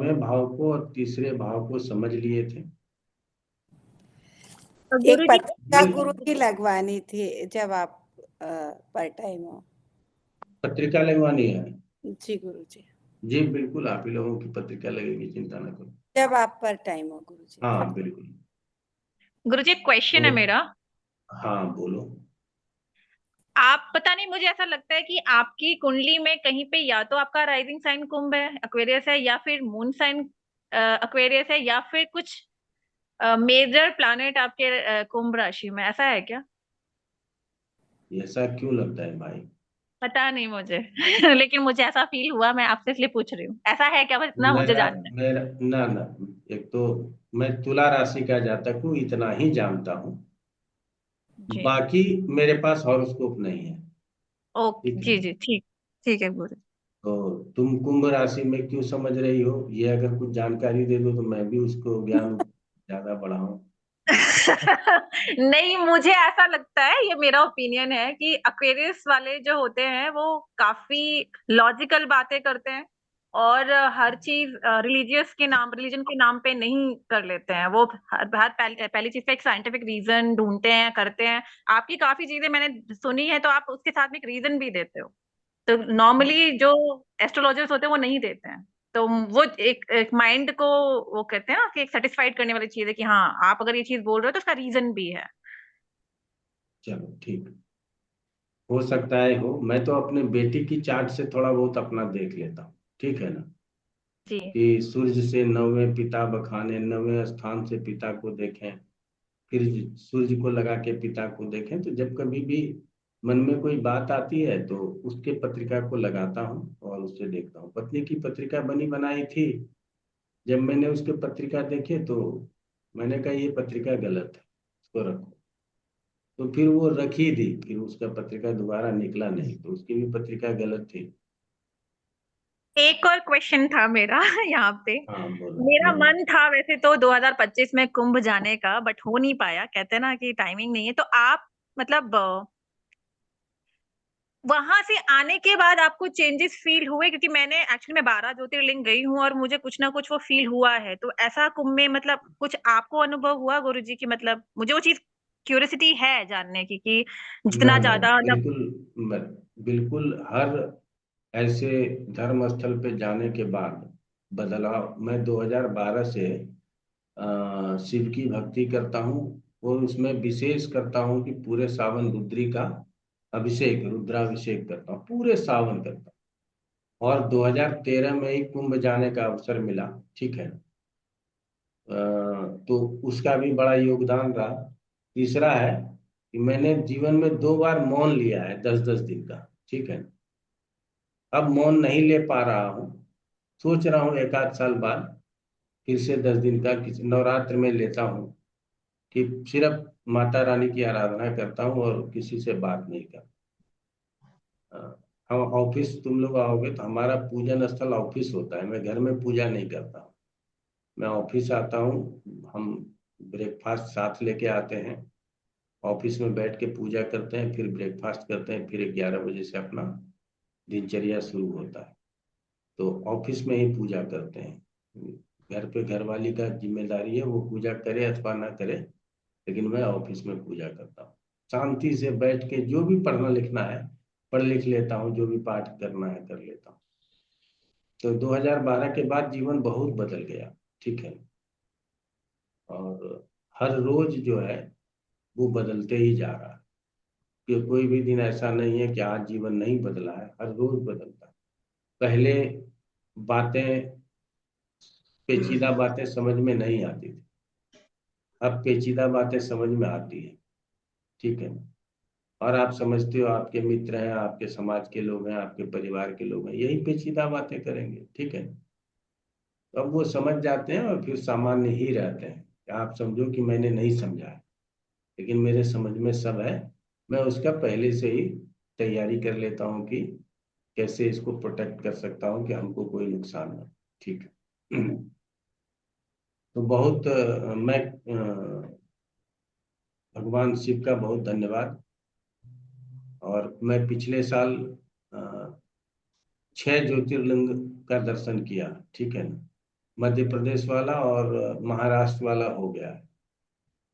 नौवें भाव को और तीसरे भाव को समझ लिए थे। तो एक गुरु जी, पत्रिका गुरु जी लगवानी थी जब आप पार्ट टाइम हो। पत्रिका लगवानी है? जी गुरु जी। जी बिल्कुल, आप ही लोगों की पत्रिका लगेगी, चिंता न करो। जब आप पार्ट टाइम हो गुरु जी। हाँ बिल्कुल। गुरु जी, क्वेश्चन है तो मेरा। हाँ बोलो। आप, पता नहीं, मुझे ऐसा लगता है कि आपकी कुंडली में कहीं पे या तो आपका राइजिंग साइन कुंभ है, एक्वेरियस है, या फिर मून साइन एक्वेरियस है, या फिर कुछ मेजर प्लैनेट आपके कुंभ राशि में, ऐसा है क्या? ऐसा क्यों लगता है भाई? पता नहीं मुझे लेकिन मुझे ऐसा फील हुआ, मैं आपसे इसलिए पूछ रही हूँ, ऐसा है क्या? बस इतना मुझे मेरा जानना है। मेरा ना ना, एक तो मैं तुला राशि का जातक हूँ, इतना ही जानता हूँ। जी। बाकी मेरे पास हॉरोस्कोप नहीं है। ओके, ठीक है। जी जी, ठीक। ठीक है गुरु। तो तुम कुंभ राशि में क्यों समझ रही हो, ये अगर कुछ जानकारी दे दो तो मैं भी उसको ज्ञान ज्यादा बढ़ाऊं। नहीं, मुझे ऐसा लगता है, ये मेरा ओपिनियन है कि एक्वेरियस वाले जो होते हैं वो काफी लॉजिकल बातें करते हैं, और हर चीज रिलीजियस के नाम, रिलीजन के नाम पे नहीं कर लेते हैं। वो हर पहली चीज का एक साइंटिफिक रीजन ढूंढते हैं, करते हैं। आपकी काफी चीजें मैंने सुनी है, तो आप उसके साथ में एक रीजन भी देते हो। तो नॉर्मली जो एस्ट्रोलॉजर्स होते हैं वो नहीं देते हैं। तो वो एक माइंड को, वो कहते हैं ना कि एक सेटिस्फाइड करने वाली चीज है कि हाँ, आप अगर ये चीज बोल रहे हो तो उसका रीजन भी है। चलो ठीक, हो सकता है हो। मैं तो अपने बेटी की चार्ट से थोड़ा बहुत अपना देख लेता हूँ, ठीक है ना। जी। कि सूर्य से नौवें पिता बखाने, नौवें स्थान से पिता को देखें, फिर सूर्य को लगा के पिता को देखें। तो जब कभी भी मन में कोई बात आती है तो उसके पत्रिका को लगाता हूँ और उससे देखता हूँ। पत्नी की पत्रिका बनी बनाई थी, जब मैंने उसके पत्रिका देखे तो मैंने कहा ये पत्रिका गलत है, इसको रखो। तो फिर वो रखी थी, फिर उसका पत्रिका दोबारा निकला नहीं, तो उसकी भी पत्रिका गलत थी। एक और क्वेश्चन था मेरा यहाँ पे। हाँ बोलो मेरा बोलो। मन था वैसे तो 2025 में कुंभ जाने का, बट हो नहीं पाया। कहते हैं ना कि टाइमिंग नहीं है। तो आप, मतलब वहां से आने के बाद आपको चेंजेस फील हुए? क्योंकि मैंने एक्चुअली, मैं 12 ज्योतिर्लिंग गई हूँ और मुझे कुछ ना कुछ वो फील हुआ है। तो ऐसा कुंभ में मतलब कुछ आपको अनुभव हुआ गुरु जी की? मतलब मुझे वो चीज, क्यूरियोसिटी है जानने की कि ना जितना ना, ज्यादा मतलब। बिल्कुल हर ऐसे धर्म स्थल पे जाने के बाद बदलाव। मैं 2012 से शिव की भक्ति करता हूँ, और उसमें विशेष करता हूँ कि पूरे सावन रुद्री का अभिषेक, रुद्राभिषेक करता हूँ, पूरे सावन करता हूँ। और 2013 में ही कुंभ जाने का अवसर मिला, ठीक है। तो उसका भी बड़ा योगदान रहा। तीसरा है कि मैंने जीवन में 2 बार मौन लिया है, 10-10 दिन का, ठीक है। अब मौन नहीं ले पा रहा हूँ, सोच रहा हूँ एक आध साल बाद फिर से 10 दिन का किसी नवरात्र में लेता हूँ, कि सिर्फ माता रानी की आराधना करता हूँ और किसी से बात नहीं करता। हम ऑफिस, तुम लोग आओगे तो हमारा पूजन स्थल ऑफिस होता है, मैं घर में पूजा नहीं करता हूँ। मैं ऑफिस आता हूँ, हम ब्रेकफास्ट साथ लेके आते हैं, ऑफिस में बैठ के पूजा करते हैं, फिर ब्रेकफास्ट करते हैं, फिर 11 बजे से अपना दिनचर्या शुरू होता है। तो ऑफिस में ही पूजा करते हैं। घर पे घरवाली का जिम्मेदारी है, वो पूजा करे अथवा ना करे, लेकिन मैं ऑफिस में पूजा करता हूँ। शांति से बैठ के जो भी पढ़ना लिखना है पढ़ लिख लेता हूँ, जो भी पाठ करना है कर लेता हूँ। तो 2012 के बाद जीवन बहुत बदल गया, ठीक है। और हर रोज जो है वो बदलते ही जा रहा है, कि कोई भी दिन ऐसा नहीं है कि आज जीवन नहीं बदला है, हर रोज बदलता है। पहले बातें, पेचीदा बातें समझ में नहीं आती थी, अब पेचीदा बातें समझ में आती है, ठीक है। और आप समझते हो, आपके मित्र हैं, आपके समाज के लोग हैं, आपके परिवार के लोग हैं, यही पेचीदा बातें करेंगे, ठीक है। तो अब वो समझ जाते हैं और फिर सामान्य ही रहते हैं। आप समझो कि मैंने नहीं समझा है, लेकिन मेरे समझ में सब है। मैं उसका पहले से ही तैयारी कर लेता हूँ कि कैसे इसको प्रोटेक्ट कर सकता हूँ कि हमको कोई नुकसान ना हो, ठीक है। तो बहुत मैं भगवान शिव का बहुत धन्यवाद। और मैं पिछले साल अ, 6 ज्योतिर्लिंग का दर्शन किया, ठीक है ना। मध्य प्रदेश वाला और महाराष्ट्र वाला हो गया है,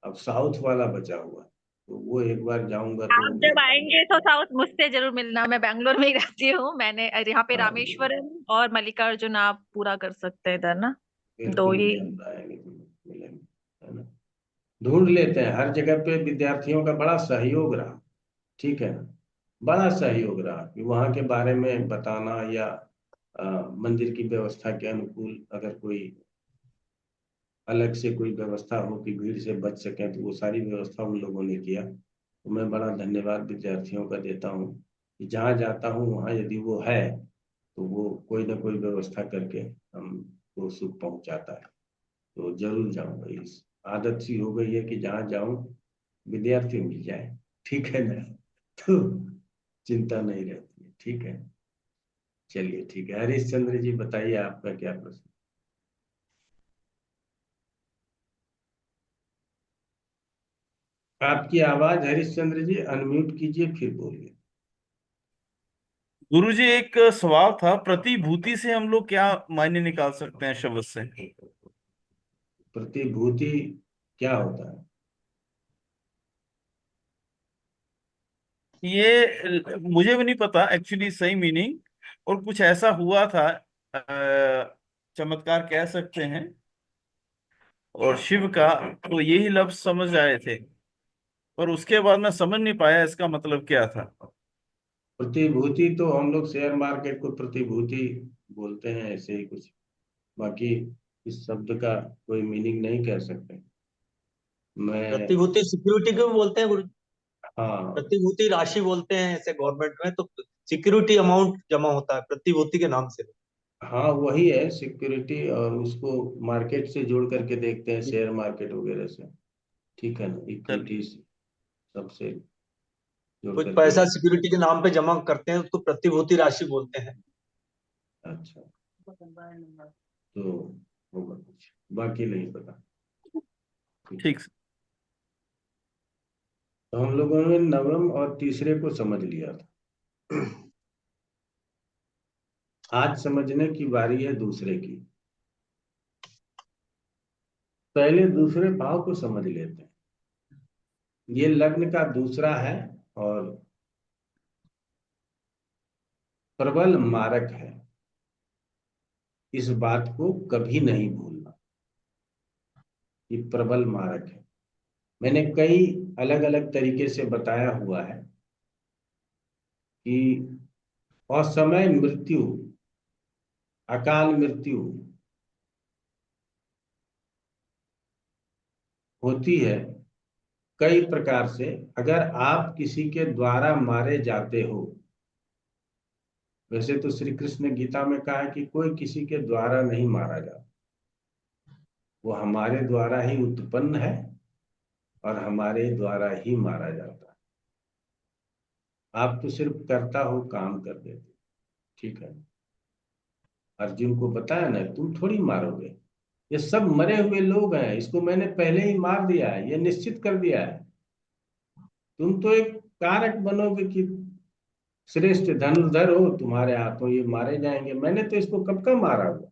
अब साउथ वाला बचा हुआ है, तो वो एक बार जाऊंगा तो आप जब आएंगे तो साउथ मुझसे जरूर मिलना। मैं बैंगलोर में ही रहती हूँ। मैंने यहाँ पे हाँ, रामेश्वरम और मल्लिकार्जुन आप पूरा कर सकते हैं इधर ना। दो बिल्कुल ही। जल्द आएंगे तो मिलेंगे, है ना। ढूंढ लेते हैं, हर जगह पे विद्यार्थियों का बड़ा सहयोग रहा, ठीक है ना, बड़ा सहयोग रहा कि वहाँ के बारे में बताना या मंदिर की व्यवस्था के अनुकूल अगर कोई अलग से कोई व्यवस्था हो कि भीड़ से बच सकें, तो वो सारी व्यवस्था उन लोगों ने किया। तो मैं बड़ा धन्यवाद विद्यार्थियों का देता हूँ कि जहाँ जाता हूँ वहाँ यदि वो है तो वो कोई ना कोई व्यवस्था करके हमको सुख पहुँचाता है। तो जरूर जाऊंगा, इस आदत सी हो गई है कि जहाँ जाऊं विद्यार्थी मिल जाए, ठीक है ना, तो चिंता नहीं रहती है, ठीक है। चलिए ठीक है, हरीश चंद्र जी बताइए आपका क्या प्रश्न। आपकी आवाज हरीश चंद्र जी अनम्यूट कीजिए फिर बोलिए। गुरुजी, एक सवाल था, प्रतिभूति से हम लोग क्या मायने निकाल सकते हैं शब्द से? प्रतिभूति क्या होता है? ये मुझे भी नहीं पता एक्चुअली सही मीनिंग। और कुछ ऐसा हुआ था, चमत्कार कह सकते हैं, और शिव का तो यही लफ्ज समझ आए थे, पर उसके बाद मैं समझ नहीं पाया इसका मतलब क्या था। प्रतिभूति तो हम लोग शेयर मार्केट को प्रतिभूति बोलते हैं, ऐसे ही कुछ, बाकी इस शब्द का कोई मीनिंग नहीं कह सकते। मैं प्रतिभूति सिक्योरिटी को भी बोलते हैं गुरु। हाँ, प्रतिभूति राशि बोलते हैं ऐसे गवर्नमेंट में, तो सिक्योरिटी अमाउंट जमा होता है प्रतिभूति के नाम से। हाँ वही है सिक्योरिटी, और उसको मार्केट से जोड़ करके देखते हैं, शेयर मार्केट वगैरह से, ठीक है ना, चलिए, इक्विटीज सबसे जोड़ कुछ करके पैसा देख। सिक्योरिटी के नाम पे जमा करते हैं, उसको प्रतिभूति राशि बोलते हैं। अच्छा, तो होगा कुछ, बाकी नहीं पता, ठीक है। ठीक। तो हम लोगों ने नवम और तीसरे को समझ लिया था, आज समझने की बारी है दूसरे की। पहले दूसरे भाव को समझ लेते हैं। ये लग्न का दूसरा है और प्रबल मारक है, इस बात को कभी नहीं भूलना, ये प्रबल मारक है। मैंने कई अलग अलग तरीके से बताया हुआ है कि असमय मृत्यु, अकाल मृत्यु होती है कई प्रकार से। अगर आप किसी के द्वारा मारे जाते हो, वैसे तो श्री कृष्ण ने गीता में कहा है कि कोई किसी के द्वारा नहीं मारा जाता, वो हमारे द्वारा ही उत्पन्न है और हमारे द्वारा ही मारा जाता है। आप तो सिर्फ करता हो, काम कर देते, ठीक है। अर्जुन को बताया ना, तुम थोड़ी मारोगे, ये सब मरे हुए लोग हैं, इसको मैंने पहले ही मार दिया है, ये निश्चित कर दिया है। तुम तो एक कारक बनोगे कि श्रेष्ठ धनुर्धर हो, तुम्हारे हाथों ये मारे जाएंगे, मैंने तो इसको कब का मारा हुआ।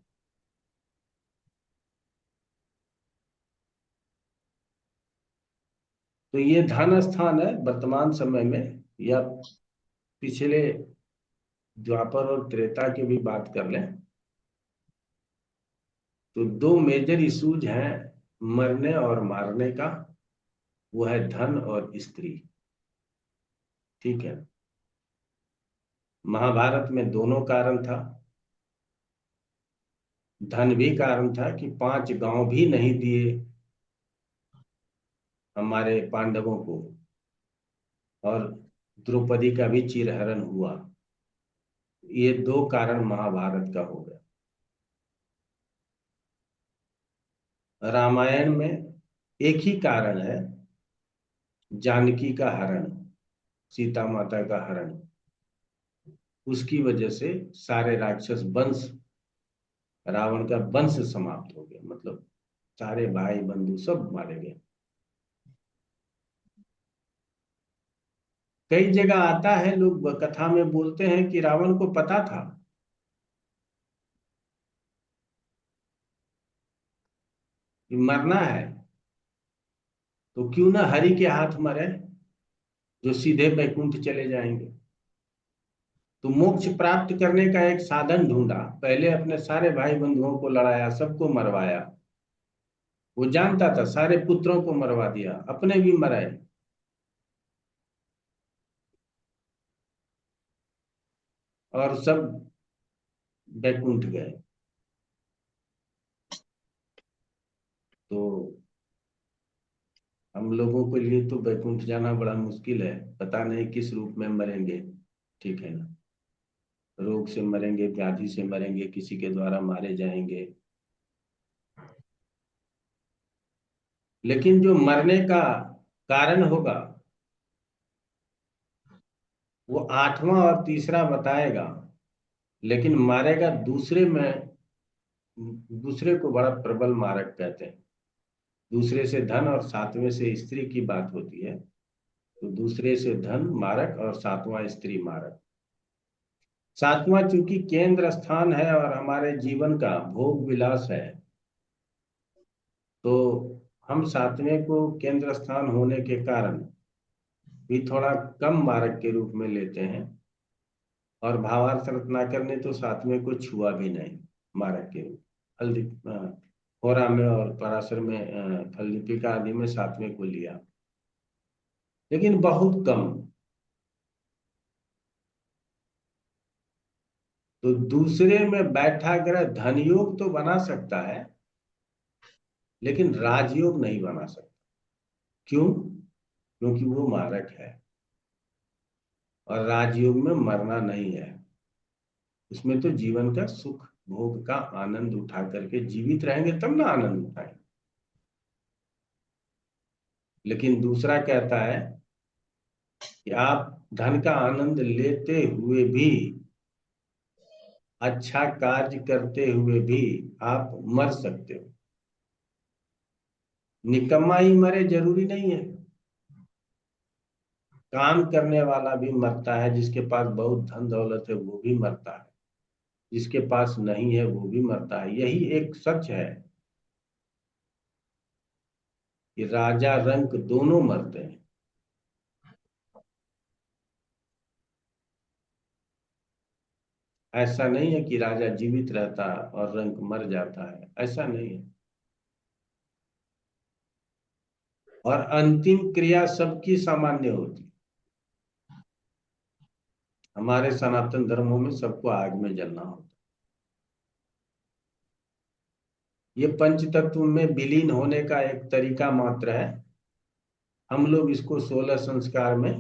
तो ये धन स्थान है वर्तमान समय में, या पिछले द्वापर और त्रेता की भी बात कर लें तो दो मेजर इशूज हैं मरने और मारने का, वो है धन और स्त्री, ठीक है। महाभारत में दोनों कारण था, धन भी कारण था कि 5 गांव भी नहीं दिए हमारे पांडवों को, और द्रौपदी का भी चिरहरण हुआ। ये 2 कारण महाभारत का हो गया। रामायण में एक ही कारण है, जानकी का हरण, सीता माता का हरण, उसकी वजह से सारे राक्षस वंश, रावण का वंश समाप्त हो गया, मतलब सारे भाई बंधु सब मारे गए। कई जगह आता है, लोग कथा में बोलते हैं कि रावण को पता था कि मरना है तो क्यों ना हरि के हाथ मरे, जो सीधे वैकुंठ चले जाएंगे। तो मोक्ष प्राप्त करने का एक साधन ढूंढा, पहले अपने सारे भाई बंधुओं को लड़ाया, सबको मरवाया। वो जानता था, सारे पुत्रों को मरवा दिया, अपने भी मराए। और सब वैकुंठ गए। तो हम लोगों के लिए तो वैकुंठ जाना बड़ा मुश्किल है, पता नहीं किस रूप में मरेंगे, ठीक है ना। रोग से मरेंगे, व्याधि से मरेंगे, किसी के द्वारा मारे जाएंगे। लेकिन जो मरने का कारण होगा वो 8वां और तीसरा बताएगा। लेकिन मारेगा दूसरे में, दूसरे को बड़ा प्रबल मारक कहते हैं। दूसरे से धन और 7वें से स्त्री की बात होती है। तो दूसरे से धन मारक और 7वां स्त्री मारक। 7वां चूंकि केंद्र स्थान है और हमारे जीवन का भोग विलास है, तो हम 7वें को केंद्र स्थान होने के कारण भी थोड़ा कम मारक के रूप में लेते हैं। और भावार्थ रत्नाकर ने तो 7वें को छुआ भी नहीं मारक के रूप। हल्दी होरा में और पराशर में, फलदीपिका आदि में 7वें को लिया, लेकिन बहुत कम। तो दूसरे में बैठा ग्रह धनयोग तो बना सकता है, लेकिन राजयोग नहीं बना सकता। क्यों? क्योंकि वो मारक है और राजयोग में मरना नहीं है। उसमें तो जीवन का सुख भोग का आनंद उठा करके जीवित रहेंगे, तब ना आनंद उठाएंगे। लेकिन दूसरा कहता है कि आप धन का आनंद लेते हुए भी, अच्छा कार्य करते हुए भी आप मर सकते हो। निकम्मा ही मरे जरूरी नहीं है, काम करने वाला भी मरता है। जिसके पास बहुत धन दौलत है वो भी मरता है, जिसके पास नहीं है वो भी मरता है। यही एक सच है कि राजा रंक दोनों मरते हैं। ऐसा नहीं है कि राजा जीवित रहता और रंक मर जाता है, ऐसा नहीं है। और अंतिम क्रिया सबकी सामान्य होती है। हमारे सनातन धर्मों में सबको आग में जलना होता है। ये पंच तत्व में विलीन होने का एक तरीका मात्र है। हम लोग इसको 16 संस्कार में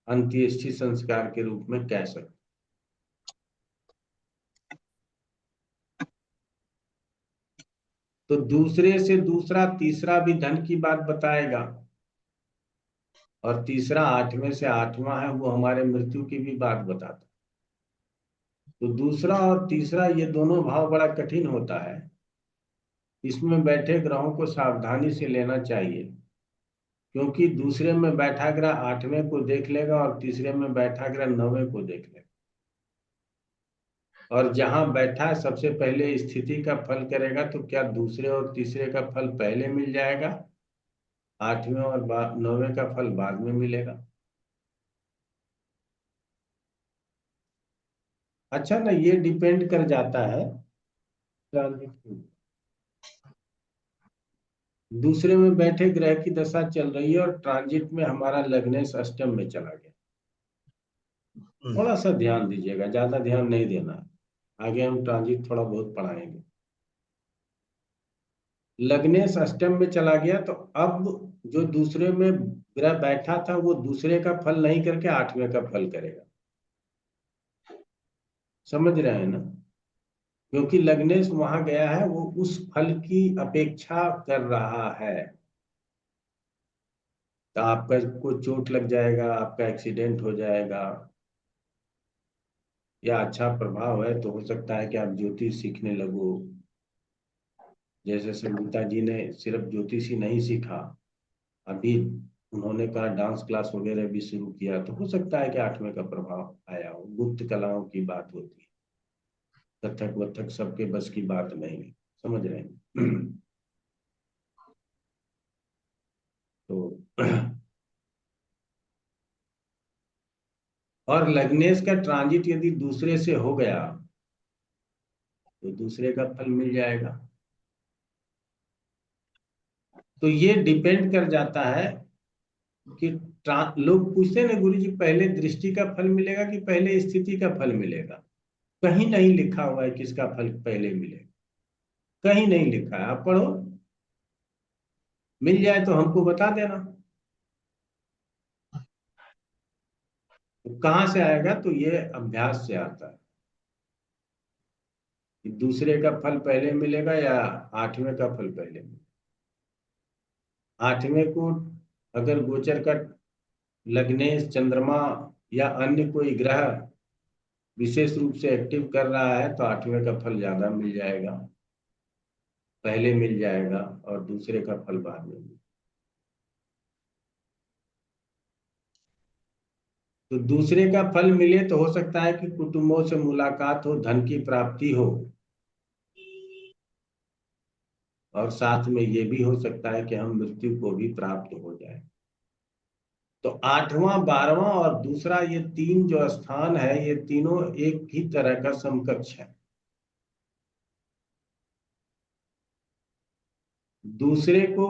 अंत्येष्टि संस्कार के रूप में कह सकते। तो दूसरे से दूसरा तीसरा भी धन की बात बताएगा, और तीसरा 8वें से 8वां है, वो हमारे मृत्यु की भी बात बताता। तो दूसरा और तीसरा ये दोनों भाव बड़ा कठिन होता है। इसमें बैठे ग्रहों को सावधानी से लेना चाहिए, क्योंकि दूसरे में बैठा ग्रह 8वें को देख लेगा और तीसरे में बैठा ग्रह 9वें को देख लेगा। और जहां बैठा है सबसे पहले स्थिति का फल करेगा, तो क्या दूसरे और तीसरे का फल पहले मिल जाएगा? 8वें और 9वें का फल बाद में मिलेगा। अच्छा ना, ये डिपेंड कर जाता है दूसरे में बैठे ग्रह की दशा चल रही है और ट्रांजिट में हमारा लग्नेश अष्टम में चला गया। थोड़ा सा ध्यान दीजिएगा, ज्यादा ध्यान नहीं देना, आगे हम ट्रांजिट थोड़ा बहुत पढ़ाएंगे। लग्नेश अष्टम में चला गया, तो अब जो दूसरे में ग्रह बैठा था वो दूसरे का फल नहीं करके 8वें का फल करेगा। समझ रहे हैं ना? क्योंकि लग्नेश वहां गया है, वो उस फल की अपेक्षा कर रहा है। तो आपका को चोट लग जाएगा, आपका एक्सीडेंट हो जाएगा, या अच्छा प्रभाव है तो हो सकता है कि आप ज्योतिष सीखने लगो। जैसे संगीता जी ने सिर्फ ज्योतिष ही नहीं सीखा, अभी उन्होंने कहा डांस क्लास वगैरह भी शुरू किया, तो हो सकता है कि 8वें का प्रभाव आया हो। गुप्त कलाओं की बात होती है, कथक वथक सबके बस की बात नहीं है। समझ रहे हैं? तो और लग्नेश का ट्रांजिट यदि दूसरे से हो गया तो दूसरे का फल मिल जाएगा। तो ये डिपेंड कर जाता है कि लोग पूछते हैं ना गुरु जी पहले दृष्टि का फल मिलेगा कि पहले स्थिति का फल मिलेगा। कहीं नहीं लिखा हुआ है किसका फल पहले मिलेगा, कहीं नहीं लिखा है। आप पढ़ो, मिल जाए तो हमको बता देना। तो कहाँ से आएगा, तो ये अभ्यास से आता है कि दूसरे का फल पहले मिलेगा या आठवें का फल पहले मिलेगा। आठवें को अगर गोचर का लग्नेश, चंद्रमा या अन्य कोई ग्रह विशेष रूप से एक्टिव कर रहा है तो आठवें का फल ज्यादा मिल जाएगा, पहले मिल जाएगा, और दूसरे का फल बाद में मिलेगा। तो दूसरे का फल मिले तो हो सकता है कि कुटुंबों से मुलाकात हो, धन की प्राप्ति हो, और साथ में ये भी हो सकता है कि हम मृत्यु को भी प्राप्त हो जाए। तो आठवां, 12वां और दूसरा, ये तीन जो स्थान है ये तीनों एक ही तरह का समकक्ष है। दूसरे को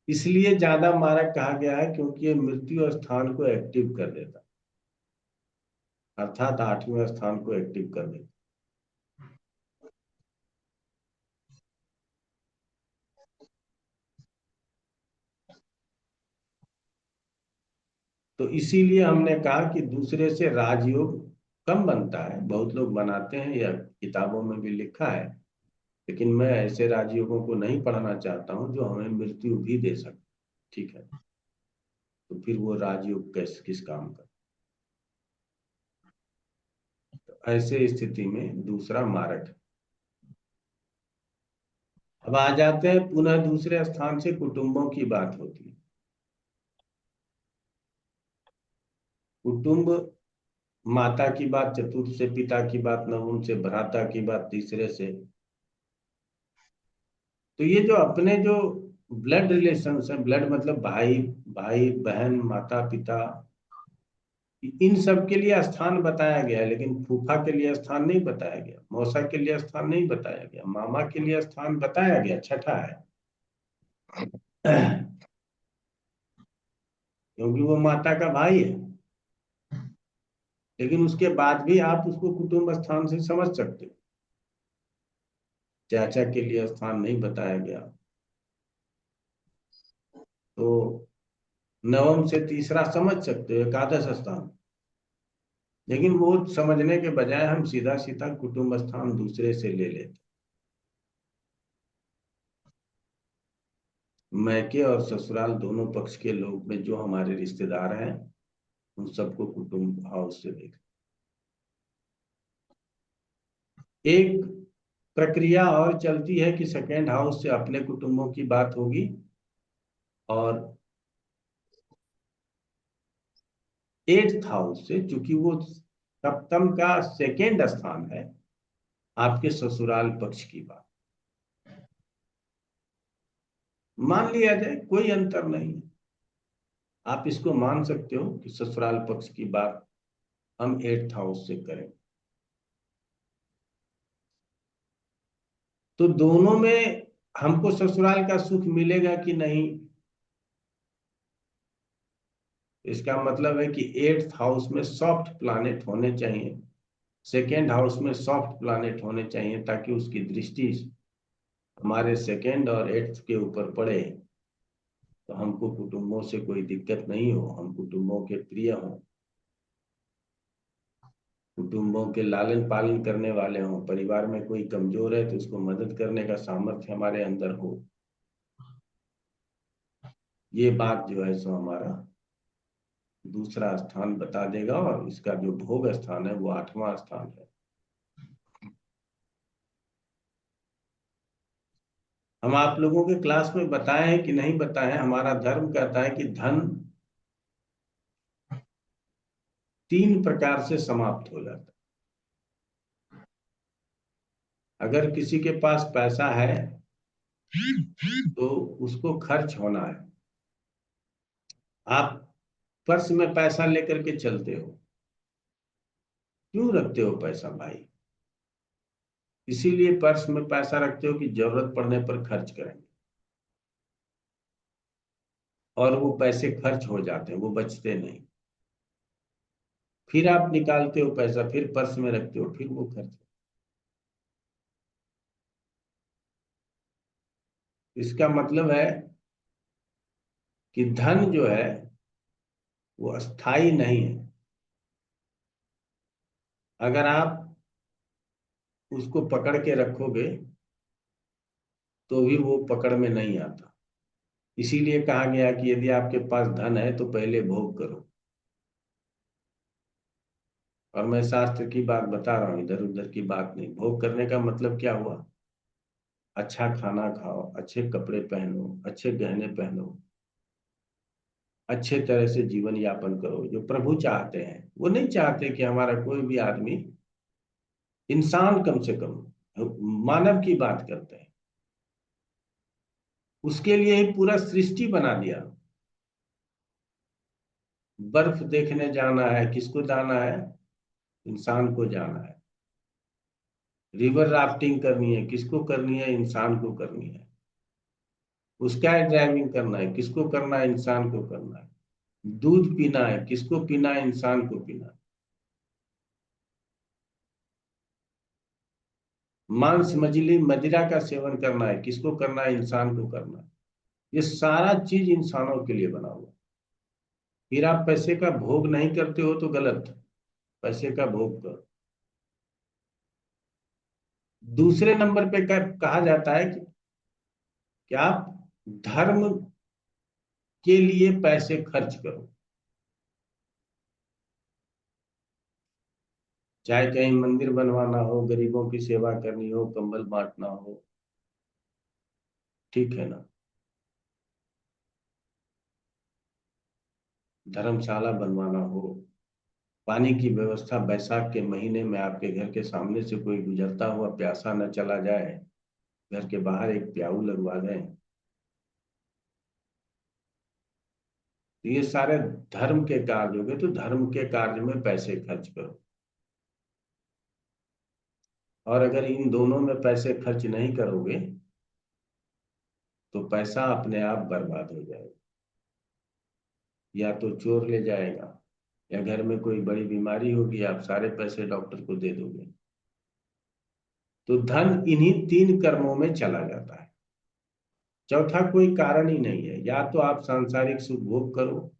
इसलिए ज्यादा मारक कहा गया है क्योंकि ये मृत्यु स्थान को एक्टिव कर देता, अर्थात आठवें स्थान को एक्टिव कर देता। तो इसीलिए हमने कहा कि दूसरे से राजयोग कम बनता है। बहुत लोग बनाते हैं या किताबों में भी लिखा है, लेकिन मैं ऐसे राजयोगों को नहीं पढ़ना चाहता हूं जो हमें मृत्यु भी दे सके। ठीक है, तो फिर वो राजयोग किस काम का। तो ऐसे स्थिति में दूसरा मारक है। अब आ जाते हैं पुनः दूसरे स्थान से कुटुंबों की बात होती है। कुटुंब, माता की बात चतुर्थ से, पिता की बात नवम से, भ्राता की बात तीसरे से। तो ये जो अपने जो ब्लड रिलेशंस है, ब्लड मतलब भाई भाई बहन, माता पिता, इन सब के लिए स्थान बताया गया है, लेकिन फूफा के लिए स्थान नहीं बताया गया, मौसा के लिए स्थान नहीं बताया गया, मामा के लिए स्थान बताया गया, छठा है। क्योंकि वो माता का भाई है, लेकिन उसके बाद भी आप उसको कुटुंब स्थान से समझ सकते हो। चाचा के लिए स्थान नहीं बताया गया। तो नवम से तीसरा समझ सकते हो, एकादश स्थान। लेकिन वो समझने के बजाय हम सीधा सीधा कुटुंब स्थान दूसरे से ले लेते। मैके और ससुराल दोनों पक्ष के लोग में जो हमारे रिश्तेदार हैं उन सबको कुटुंब हाउस से देख। एक प्रक्रिया और चलती है कि सेकेंड हाउस से अपने कुटुंबों की बात होगी, और एट्थ हाउस से, चूंकि वो सप्तम का सेकेंड स्थान है, आपके ससुराल पक्ष की बात मान लिया जाए। कोई अंतर नहीं है, आप इसको मान सकते हो कि ससुराल पक्ष की बात हम एट्थ हाउस से करें। तो दोनों में हमको ससुराल का सुख मिलेगा कि नहीं, इसका मतलब है कि एट्थ हाउस में सॉफ्ट प्लैनेट होने चाहिए, सेकेंड हाउस में सॉफ्ट प्लैनेट होने चाहिए, ताकि उसकी दृष्टि हमारे सेकेंड और एट्थ के ऊपर पड़े, तो हमको कुटुंबों से कोई दिक्कत नहीं हो, हम कुटुंबों के प्रिय हों, कुटुंबों के लालन पालन करने वाले हों, परिवार में कोई कमजोर है तो उसको मदद करने का सामर्थ्य हमारे अंदर हो। ये बात जो है सो हमारा दूसरा स्थान बता देगा, और इसका जो भोग स्थान है वो आठवां स्थान है। हम आप लोगों के क्लास में बताए हैं कि नहीं बताए हैं, हमारा धर्म कहता है कि धन 3 प्रकार से समाप्त हो जाता है। अगर किसी के पास पैसा है तो उसको खर्च होना है। आप पर्स में पैसा लेकर के चलते हो, क्यों रखते हो पैसा भाई? इसीलिए पर्स में पैसा रखते हो कि जरूरत पड़ने पर खर्च करेंगे, और वो पैसे खर्च हो जाते हैं, वो बचते नहीं। फिर आप निकालते हो पैसा, फिर पर्स में रखते हो, फिर वो खर्च। इसका मतलब है कि धन जो है वो अस्थाई नहीं है। अगर आप उसको पकड़ के रखोगे तो भी वो पकड़ में नहीं आता। इसीलिए कहा गया कि यदि आपके पास धन है तो पहले भोग करो। और मैं शास्त्र की बात बता रहा हूं, इधर उधर की बात नहीं। भोग करने का मतलब क्या हुआ? अच्छा खाना खाओ, अच्छे कपड़े पहनो, अच्छे गहने पहनो, अच्छे तरह से जीवन यापन करो, जो प्रभु चाहते हैं। वो नहीं चाहते कि हमारा कोई भी आदमी, इंसान कम से कम मानव की बात करते हैं, उसके लिए ही पूरा सृष्टि बना दिया। बर्फ देखने जाना है, किसको जाना है? इंसान को जाना है। रिवर राफ्टिंग करनी है, किसको करनी है? इंसान को करनी है। उसका ड्राइविंग करना है, किसको करना है? इंसान को करना है। दूध पीना है, किसको पीना है? इंसान को पीना है। मांस मछली मदिरा का सेवन करना है, किसको करना है? इंसान को करना है। ये सारा चीज इंसानों के लिए बना हुआ। फिर आप पैसे का भोग नहीं करते हो तो गलत। पैसे का भोग करो। दूसरे नंबर पे कहा जाता है कि आप धर्म के लिए पैसे खर्च करो। चाहे कहीं मंदिर बनवाना हो, गरीबों की सेवा करनी हो, कंबल बांटना हो, ठीक है ना? धर्मशाला बनवाना हो, पानी की व्यवस्था, बैसाख के महीने में आपके घर के सामने से कोई गुजरता हुआ प्यासा न चला जाए, घर के बाहर एक प्याऊ लगवा दें। तो ये सारे धर्म के कार्य हो गए। तो धर्म के कार्य में पैसे खर्च करो। और अगर इन दोनों में पैसे खर्च नहीं करोगे तो पैसा अपने आप बर्बाद हो जाएगा। या तो चोर ले जाएगा, या घर में कोई बड़ी बीमारी होगी, आप सारे पैसे डॉक्टर को दे दोगे। तो धन इन्हीं तीन कर्मों में चला जाता है। चौथा कोई कारण ही नहीं है। या तो आप सांसारिक सुख भोग करो,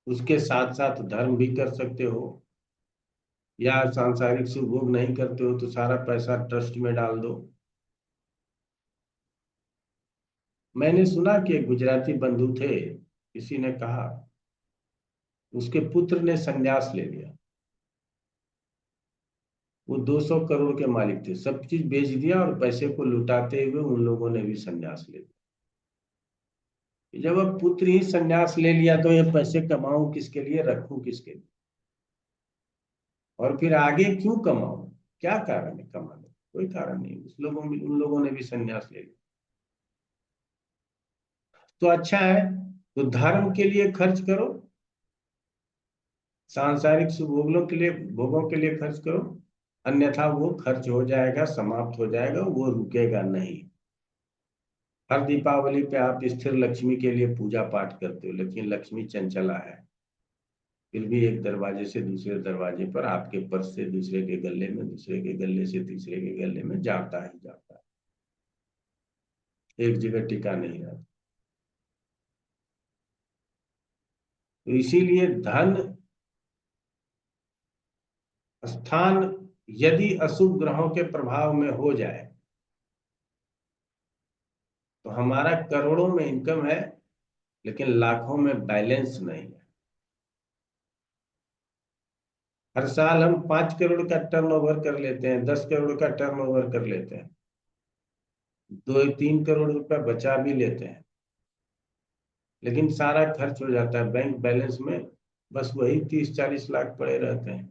उसके साथ साथ धर्म भी कर सकते हो, या सांसारिक सुख भोग नहीं करते हो तो सारा पैसा ट्रस्ट में डाल दो। मैंने सुना कि एक गुजराती बंधु थे, किसी ने कहा उसके पुत्र ने संन्यास ले लिया। वो 200 करोड़ के मालिक थे, सब चीज बेच दिया और पैसे को लुटाते हुए उन लोगों ने भी संन्यास ले लिया। जब अब पुत्र ही संन्यास ले लिया तो ये पैसे कमाऊं किसके लिए, रखूं किसके लिए, और फिर आगे क्यों कमाऊं? क्या कारण है कमाने? कोई कारण नहीं। उन लोगों ने भी संन्यास ले लिया। तो अच्छा है, तो धर्म के लिए खर्च करो, सांसारिक भोगों के लिए खर्च करो, अन्यथा वो खर्च हो जाएगा, समाप्त हो जाएगा, वो रुकेगा नहीं। हर दीपावली पे आप स्थिर लक्ष्मी के लिए पूजा पाठ करते हो, लेकिन लक्ष्मी चंचला है। फिर भी एक दरवाजे से दूसरे दरवाजे पर, आपके पर्स से दूसरे के गले में, दूसरे के गले से तीसरे के गले में जाता ही जाता है, एक जगह टिका नहीं रहता। तो इसीलिए धन स्थान यदि अशुभ ग्रहों के प्रभाव में हो जाए तो हमारा करोड़ों में इनकम है लेकिन लाखों में बैलेंस नहीं है। हर साल हम 5 करोड़ का टर्नओवर कर लेते हैं, 10 करोड़ का टर्नओवर कर लेते हैं, 2-3 करोड़ रुपया बचा भी लेते हैं, लेकिन सारा खर्च हो जाता है बैंक बैलेंस में। बस वही 30-40 लाख पड़े रहते हैं,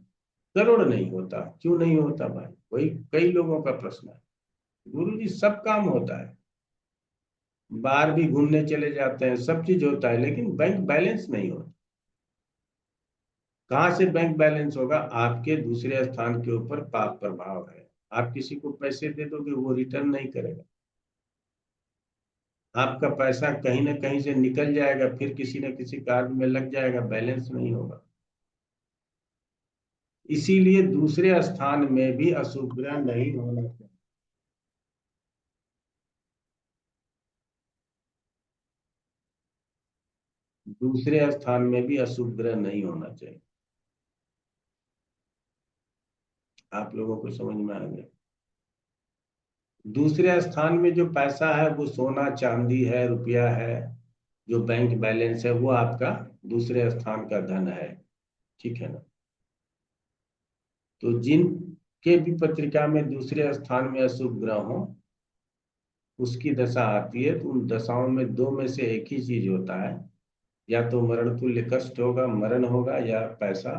करोड़ नहीं होता। क्यों नहीं होता भाई? वही कई लोगों का प्रश्न है। गुरु जी सब काम होता है, बाहर भी घूमने चले जाते हैं, सब चीज होता है, लेकिन बैंक बैलेंस नहीं होता। कहाँ से बैंक बैलेंस होगा? आपके दूसरे स्थान के ऊपर पाप प्रभाव है। आप किसी को पैसे दे दोगे, वो रिटर्न नहीं करेगा, आपका पैसा कहीं ना कहीं से निकल जाएगा, फिर किसी न किसी कार्य में लग जाएगा, बैलेंस नहीं होगा। इसीलिए दूसरे स्थान में भी अशुभ ग्रह नहीं होना चाहिए। दूसरे स्थान में भी अशुभ ग्रह नहीं होना चाहिए। आप लोगों को समझ में आ गया? दूसरे स्थान में जो पैसा है वो सोना चांदी है, रुपया है, जो बैंक बैलेंस है वो आपका दूसरे स्थान का धन है, ठीक है ना? तो जिनके भी पत्रिका में दूसरे स्थान में अशुभ ग्रह हो, उसकी दशा आती है, तो उन दशाओं में दो में से एक ही चीज होता है, या तो मरण तुल्य कष्ट होगा, मरण होगा, या पैसा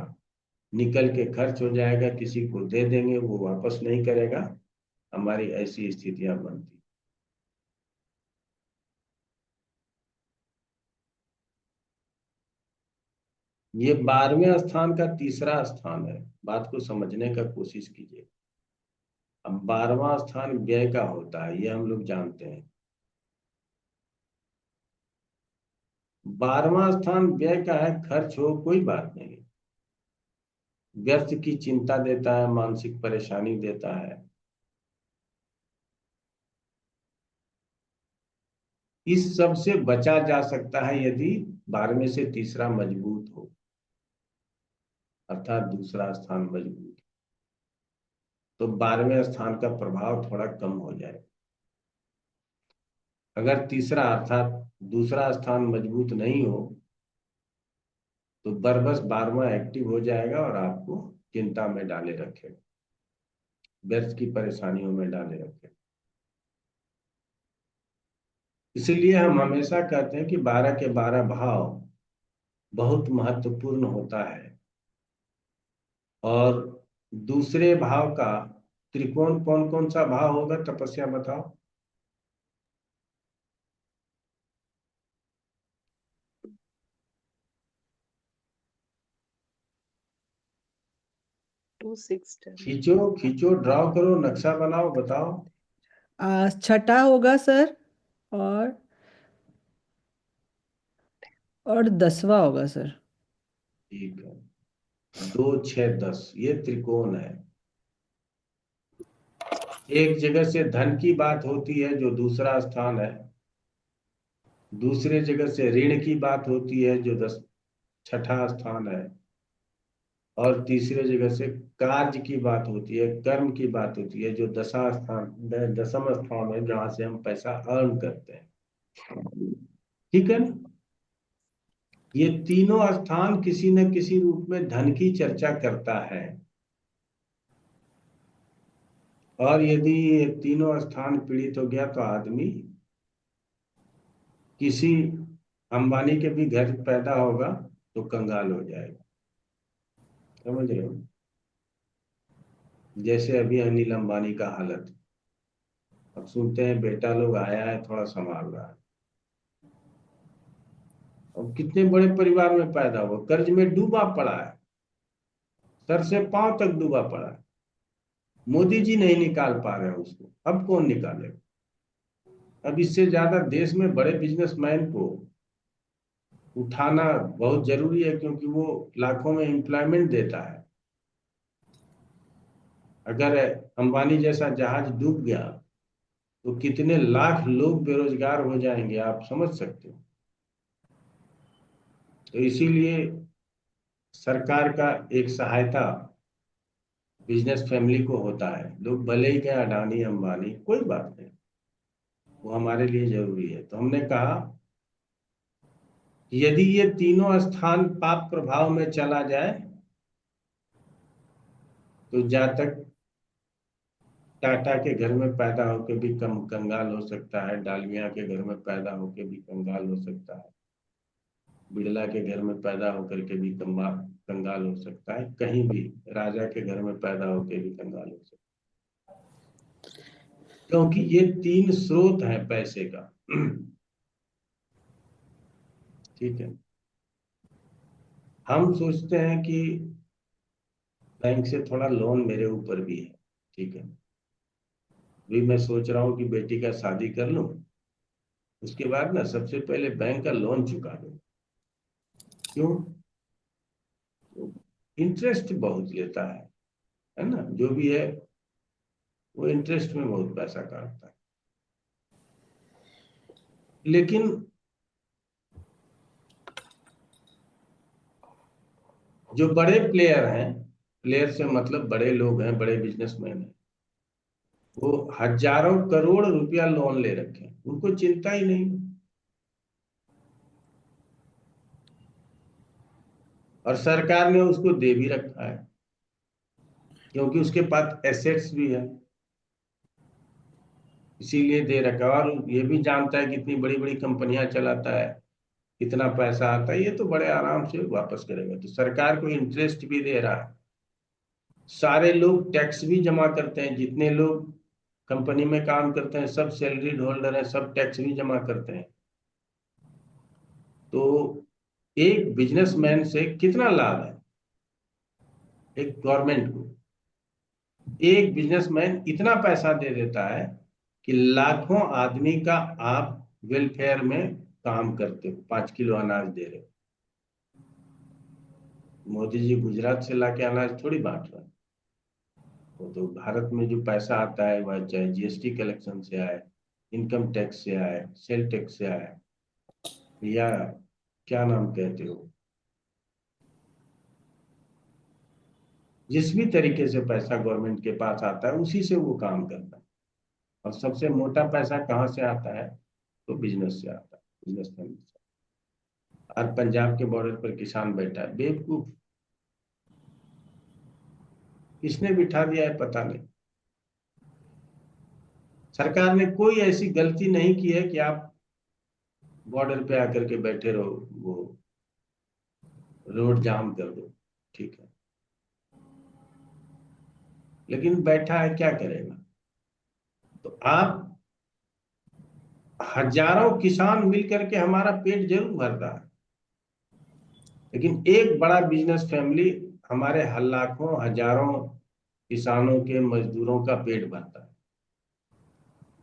निकल के खर्च हो जाएगा, किसी को दे देंगे वो वापस नहीं करेगा, हमारी ऐसी स्थितियां बनती। ये 12वें स्थान का तीसरा स्थान है, बात को समझने का कोशिश कीजिए। अब 12वां स्थान व्यय का होता है, ये हम लोग जानते हैं। 12वां स्थान व्यय का है, खर्च हो कोई बात नहीं, व्यर्थ की चिंता देता है, मानसिक परेशानी देता है। इस सब से बचा जा सकता है यदि 12वें से तीसरा मजबूत हो, अर्थात दूसरा स्थान मजबूत, तो 12वें स्थान का प्रभाव थोड़ा कम हो जाए। अगर तीसरा अर्थात दूसरा स्थान मजबूत नहीं हो तो बरबस 12वां एक्टिव हो जाएगा और आपको चिंता में डाले रखेगा, व्यर्थ की परेशानियों में डाले रखेगा। इसलिए हम हमेशा कहते हैं कि 12 के 12 भाव बहुत महत्वपूर्ण होता है। और दूसरे भाव का त्रिकोण कौन कौन सा भाव होगा? तपस्या बताओ। 2 6 10 खींचो खींचो, ड्रॉ करो, नक्शा बनाओ, बताओ। छठा होगा सर, और 10वां होगा सर। ठीक है, 2 6 10 ये त्रिकोण है। एक जगह से धन की बात होती है जो दूसरा स्थान है, दूसरे जगह से ऋण की बात होती है जो छठा स्थान है, और तीसरे जगह से कार्य की बात होती है, कर्म की बात होती है जो दसम स्थान है, जहां से हम पैसा अर्न करते हैं, ठीक है ना? ये तीनों स्थान किसी न किसी रूप में धन की चर्चा करता है। और यदि ये तीनों स्थान पीड़ित हो गया तो आदमी किसी अंबानी के भी घर पैदा होगा तो कंगाल हो जाएगा, समझ रहे हो? जैसे अभी अनिल अंबानी का हालत, अब सुनते हैं बेटा लोग आया है, थोड़ा संभाल रहा है। अब कितने बड़े परिवार में पैदा हुआ, कर्ज में डूबा पड़ा है, सर से पांव तक डूबा पड़ा है, मोदी जी नहीं निकाल पा रहे हैं उसको, अब कौन निकालेगा? अब इससे ज्यादा देश में बड़े बिजनेसमैन को उठाना बहुत जरूरी है, क्योंकि वो लाखों में एम्प्लॉयमेंट देता है। अगर अंबानी जैसा जहाज डूब गया तो कितने लाख लोग बेरोजगार हो जाएंगे, आप समझ सकते हो। तो इसीलिए सरकार का एक सहायता बिजनेस फैमिली को होता है। लोग भले ही गए अडानी अंबानी, कोई बात नहीं, वो हमारे लिए जरूरी है। तो हमने कहा यदि ये तीनों स्थान पाप प्रभाव में चला जाए तो जातक टाटा के घर में पैदा होकर भी कम कंगाल हो सकता है, डालमिया के घर में पैदा होकर भी कंगाल हो सकता है, बिड़ला के घर में पैदा होकर के भी कंगाल हो सकता है, कहीं भी राजा के घर में पैदा होकर भी कंगाल हो सकता है। क्योंकि ये 3 स्रोत हैं पैसे का। ठीक है, हम सोचते हैं कि बैंक से थोड़ा लोन मेरे ऊपर भी है। ठीक है, अभी मैं सोच रहा हूँ कि बेटी का शादी कर लूं, उसके बाद ना सबसे पहले बैंक का लोन चुका दूं। क्यों? इंटरेस्ट बहुत लेता है ना, जो भी है वो इंटरेस्ट में बहुत पैसा काटता है। लेकिन जो बड़े प्लेयर हैं, प्लेयर से मतलब बड़े लोग हैं, बड़े बिजनेसमैन हैं, वो हजारों करोड़ रुपया लोन ले रखे हैं, उनको चिंता ही नहीं। और सरकार ने उसको दे भी रखा है, क्योंकि उसके पास एसेट्स भी है, इसीलिए दे रखा है। और ये भी जानता है कितनी बड़ी बड़ी कंपनियां चलाता है, कितना पैसा आता है, ये तो बड़े आराम से वापस करेगा। तो सरकार को इंटरेस्ट भी दे रहा है, सारे लोग टैक्स भी जमा करते हैं, जितने लोग कंपनी में काम करते हैं सब सैलरीड होल्डर हैं, सब टैक्स भी जमा करते हैं। तो एक बिजनेसमैन से कितना लाभ है एक गवर्नमेंट को? एक बिजनेसमैन इतना पैसा दे देता है कि लाखों आदमी का आप वेलफेयर में काम करते हो, 5 किलो अनाज दे रहे हो। मोदी जी गुजरात से लाके अनाज थोड़ी बांट रहे हैं। वो तो भारत में जो पैसा आता है वह चाहे जीएसटी कलेक्शन से आए, इनकम टैक्स से आए, सेल टैक्स से आए, या क्या नाम कहते हो, जिस भी तरीके से पैसा गवर्नमेंट के पास आता है उसी से वो काम करता है। और सबसे मोटा पैसा कहाँ से आता है? तो बिजनेस से आता है, बिजनेसमैन से। और पंजाब के बॉर्डर पर किसान बैठा है बेवकूफ, किसने बिठा दिया है पता नहीं। सरकार ने कोई ऐसी गलती नहीं की है कि आप बॉर्डर पे आकर के बैठे रहो, वो रोड जाम कर दो। ठीक है, लेकिन बैठा है, क्या करेगा? तो आप हजारों किसान मिलकर के हमारा पेट जरूर भर रहा है, लेकिन एक बड़ा बिजनेस फैमिली हमारे लाखों हजारों किसानों के मजदूरों का पेट भरता है,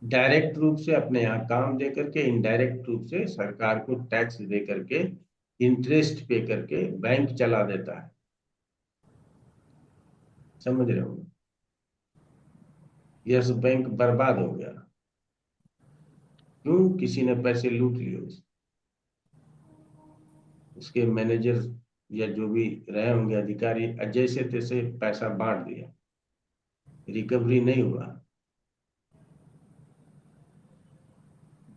डायरेक्ट रूप से अपने यहाँ काम दे करके, इनडायरेक्ट रूप से सरकार को टैक्स दे करके, इंटरेस्ट पे करके बैंक चला देता है। समझ रहे हो? यस बैंक बर्बाद हो गया। क्यों? किसी ने पैसे लूट लिए उसके मैनेजर या जो भी रहे होंगे अधिकारी, जैसे तैसे पैसा बांट दिया, रिकवरी नहीं हुआ,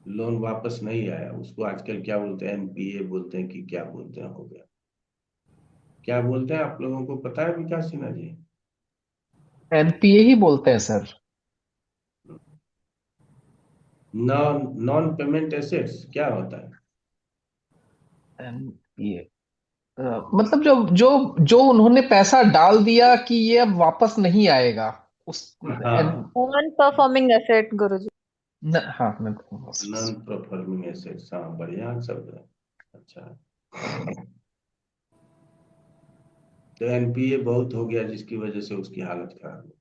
लोन वापस नहीं आया। उसको आजकल क्या बोलते हैं, एनपीए बोलते हैं कि क्या बोलते हैं, हो गया। क्या बोलते हैं आप लोगों को पता है विकास सिन्हा जी? एनपीए ही बोलते हैं sir. Non non payment assets क्या होता है? एनपीए मतलब जो जो जो उन्होंने पैसा डाल दिया कि ये अब वापस नहीं आएगा उस हाँ, नॉन परफॉर्मिंग एसेट गुरुजी। हाँ मैं नॉन परफॉर्मिंग एसेट्स, हाँ बढ़िया शब्द है। अच्छा, तो एनपीए बहुत हो गया जिसकी वजह से उसकी हालत खराब हो।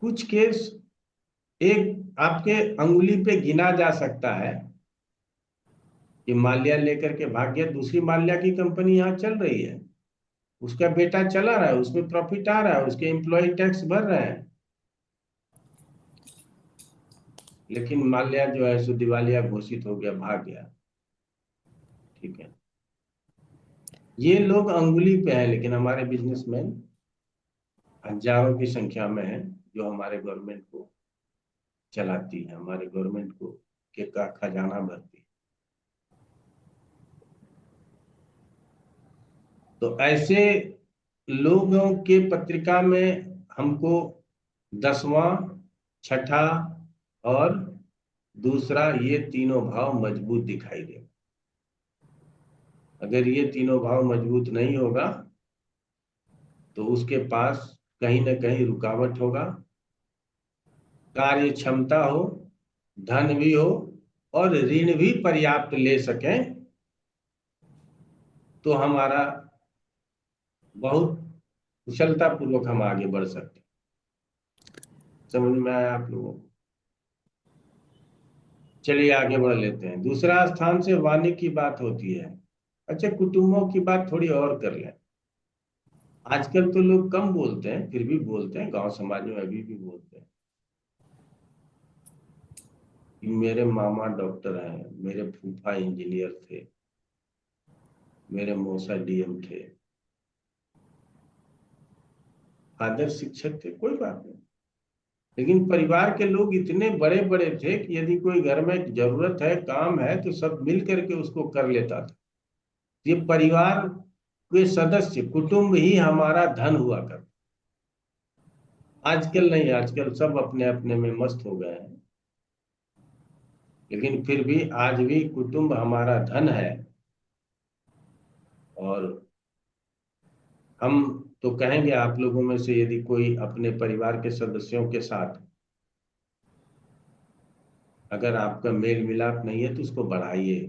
कुछ केस एक आपके अंगुली पे गिना जा सकता है कि माल्या लेकर के भाग गया, दूसरी माल्या की कंपनी यहाँ चल रही है, उसका बेटा चला रहा है, उसमें प्रॉफिट आ रहा है, उसके एम्प्लॉय टैक्स भर रहे हैं, लेकिन माल्या जो है सो दिवालिया घोषित हो गया, भाग गया। ठीक है, ये लोग अंगुली पे है, लेकिन हमारे बिजनेसमैन हजारों की संख्या में है जो हमारे गवर्नमेंट को चलाती है, हमारे गवर्नमेंट को के का खजाना भरती है। तो ऐसे लोगों के पत्रिका में हमको 10वां, छठा और दूसरा ये तीनों भाव मजबूत दिखाई दे। अगर ये तीनों भाव मजबूत नहीं होगा तो उसके पास कहीं ना कहीं रुकावट होगा, कार्य क्षमता हो, धन भी हो और ऋण भी पर्याप्त ले सकें तो हमारा बहुत कुशलता पूर्वक हम आगे बढ़ सकते हैं। समझ में आया आप लोगों को? चलिए आगे बढ़ लेते हैं। दूसरा स्थान से वाणी की बात होती है। अच्छा, कुटुंबों की बात थोड़ी और कर लें। आजकल तो लोग कम बोलते हैं, फिर भी बोलते हैं, गांव समाज में अभी भी बोलते हैं कि मेरे मामा डॉक्टर हैं, मेरे फूफा इंजीनियर थे, मेरे मौसा डीएम थे, फादर शिक्षक थे, कोई बात नहीं। लेकिन परिवार के लोग इतने बड़े बड़े थे कि यदि कोई घर में जरूरत है, काम है, तो सब मिल करके उसको कर लेता था। ये परिवार के सदस्य, कुटुंब ही हमारा धन हुआ करता। आजकल नहीं, आजकल सब अपने अपने में मस्त हो गए हैं, लेकिन फिर भी आज भी कुटुंब हमारा धन है। और हम तो कहेंगे आप लोगों में से यदि कोई अपने परिवार के सदस्यों के साथ अगर आपका मेल मिलाप नहीं है तो उसको बढ़ाइए।